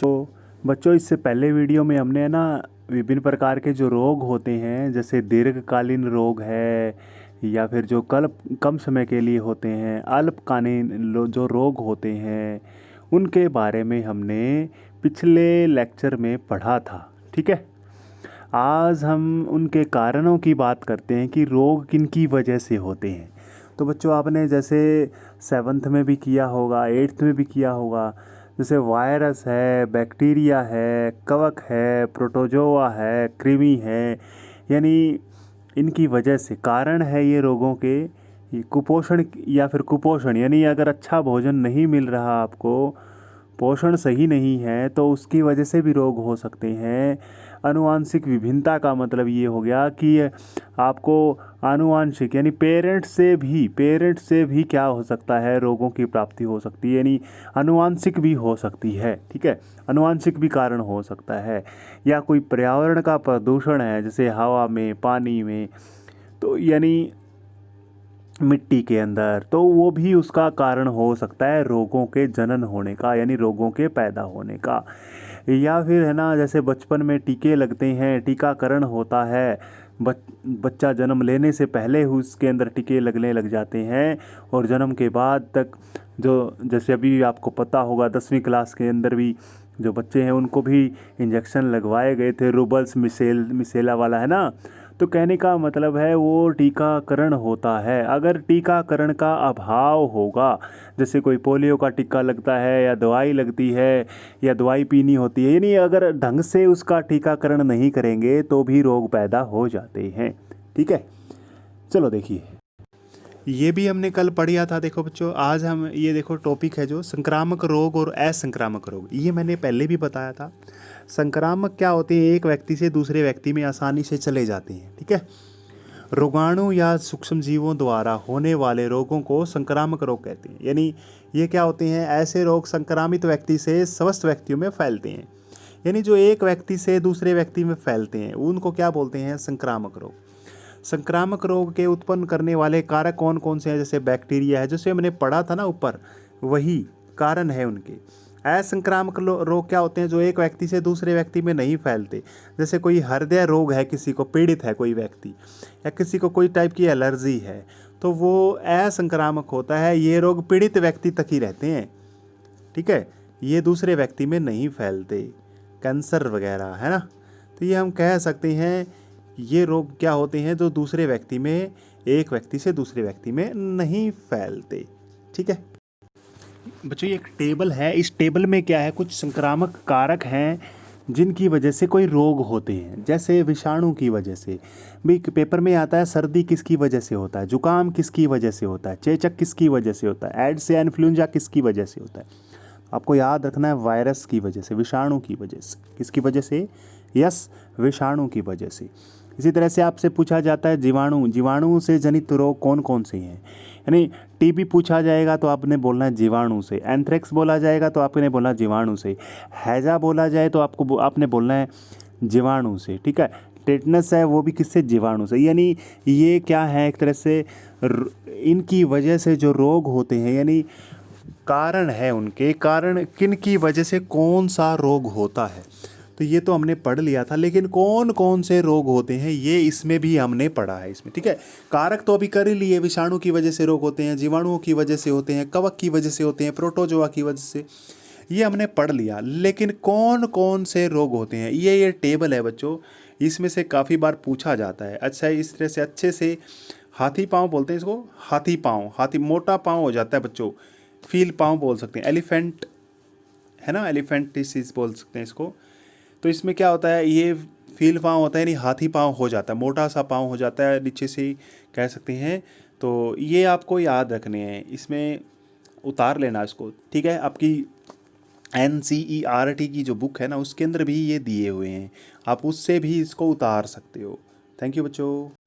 बच्चों इससे पहले वीडियो में हमने ना विभिन्न प्रकार के जो रोग होते हैं, जैसे दीर्घकालीन रोग है या फिर जो कम समय के लिए होते हैं, अल्पकालीन जो रोग होते हैं, उनके बारे में हमने पिछले लेक्चर में पढ़ा था। ठीक है, आज हम उनके कारणों की बात करते हैं कि रोग किन की वजह से होते हैं। तो बच्चों आपने जैसे 7th में भी किया होगा, 8th में भी किया होगा, जैसे वायरस है, बैक्टीरिया है, कवक है, प्रोटोजोआ है, कृमि है, यानी इनकी वजह से कारण है ये रोगों के। ये कुपोषण या फिर कुपोषण, यानी अगर अच्छा भोजन नहीं मिल रहा आपको, पोषण सही नहीं है, तो उसकी वजह से भी रोग हो सकते हैं। आनुवांशिक विभिन्नता का मतलब ये हो गया कि आपको आनुवांशिक यानी पेरेंट्स से भी क्या हो सकता है, रोगों की प्राप्ति हो सकती है, यानी आनुवांशिक भी हो सकती है। ठीक है, आनुवांशिक भी कारण हो सकता है। या कोई पर्यावरण का प्रदूषण है, जैसे हवा में, पानी में, तो यानी मिट्टी के अंदर, तो वो भी उसका कारण हो सकता है रोगों के जनन होने का, यानी रोगों के पैदा होने का। या फिर है ना, जैसे बचपन में टीके लगते हैं, टीकाकरण होता है, बच्चा जन्म लेने से पहले ही उसके अंदर टीके लगने लग जाते हैं, और जन्म के बाद तक जो, जैसे अभी आपको पता होगा 10वीं क्लास के अंदर भी जो बच्चे हैं उनको भी इंजेक्शन लगवाए गए थे, रूबल्स मिसेला वाला, है ना। तो कहने का मतलब है वो टीकाकरण होता है। अगर टीकाकरण का अभाव होगा, जैसे कोई पोलियो का टीका लगता है या दवाई लगती है या दवाई पीनी होती है, यानी अगर ढंग से उसका टीकाकरण नहीं करेंगे तो भी रोग पैदा हो जाते हैं। ठीक है, चलो देखिए, ये भी हमने कल पढ़ा था। देखो बच्चों, आज हम ये देखो टॉपिक है जो संक्रामक रोग और असंक्रामक रोग, ये मैंने पहले भी बताया था। संक्रामक क्या होते हैं, एक व्यक्ति से दूसरे व्यक्ति में आसानी से चले जाते हैं। ठीक है, रोगाणु या सूक्ष्म जीवों द्वारा होने वाले रोगों को संक्रामक रोग कहते हैं। यानी ये क्या होते हैं, ऐसे रोग संक्रामित व्यक्ति से स्वस्थ व्यक्तियों में फैलते हैं, यानी जो एक व्यक्ति से दूसरे व्यक्ति में फैलते हैं उनको क्या बोलते हैं, संक्रामक रोग। संक्रामक रोग के उत्पन्न करने वाले कारक कौन कौन से हैं, जैसे बैक्टीरिया है, जैसे हमने पढ़ा था ना ऊपर, वही कारण है उनके। असंक्रामक रोग क्या होते हैं, जो एक व्यक्ति से दूसरे व्यक्ति में नहीं फैलते, जैसे कोई हृदय रोग है, किसी को पीड़ित है कोई व्यक्ति, या किसी को कोई टाइप की एलर्जी है, तो वो असंक्रामक होता है। ये रोग पीड़ित व्यक्ति तक ही रहते हैं। ठीक है, ये दूसरे व्यक्ति में नहीं फैलते, कैंसर वगैरह, है ना। तो ये हम कह सकते हैं ये रोग क्या होते हैं, जो दूसरे व्यक्ति में, एक व्यक्ति से दूसरे व्यक्ति में नहीं फैलते। ठीक है बच्चों, ये एक टेबल है, इस टेबल में क्या है, कुछ संक्रामक कारक हैं जिनकी वजह से कोई रोग होते हैं। जैसे विषाणु की वजह से भी पेपर में आता है, सर्दी किसकी वजह से होता है, जुकाम किसकी वजह से होता है, चेचक किसकी वजह से होता है, एड्स या इन्फ्लुएंजा किसकी वजह से होता है। आपको याद रखना है, वायरस की वजह से, विषाणु की वजह से। किसकी वजह से, यस, विषाणु की वजह से। इसी तरह से आपसे पूछा जाता है जीवाणु से जनित रोग कौन कौन से हैं, यानी टीबी पूछा जाएगा तो आपने बोलना है जीवाणु से, एंथ्रेक्स बोला जाएगा तो आपने बोलना जीवाणु से, हैजा बोला जाए तो आपने बोलना है जीवाणु से। ठीक है, टेटनस है वो भी किससे, जीवाणु से। यानी ये क्या है, एक तरह से इनकी वजह से जो रोग होते हैं, यानी कारण है उनके, कारण किन की वजह से कौन सा रोग होता है, तो ये तो हमने पढ़ लिया था। लेकिन कौन कौन से रोग होते हैं ये इसमें भी हमने पढ़ा है इसमें। ठीक है, कारक तो अभी कर ही लिए, विषाणु की वजह से रोग होते हैं, जीवाणुओं की वजह से होते हैं, कवक की वजह से होते हैं, प्रोटोजोआ की वजह से, ये हमने पढ़ लिया। लेकिन कौन कौन से रोग होते हैं, ये टेबल है बच्चों, इसमें से काफ़ी बार पूछा जाता है। अच्छा, इस तरह से अच्छे से, हाथी पाँव बोलते हैं इसको, हाथी पाँव, हाथी मोटा पाँव हो जाता है बच्चों, फील पाँव बोल सकते हैं, एलिफेंट है ना, एलिफेंटिसिस बोल सकते हैं इसको। तो इसमें क्या होता है, ये फील पाँव होता है, यानी हाथी पाँव हो जाता है, मोटा सा पाँव हो जाता है, नीचे से ही कह सकते हैं। तो ये आपको याद रखने हैं, इसमें उतार लेना इसको। ठीक है, आपकी NCERT की जो बुक है ना, उसके अंदर भी ये दिए हुए हैं, आप उससे भी इसको उतार सकते हो। थैंक यू बच्चों।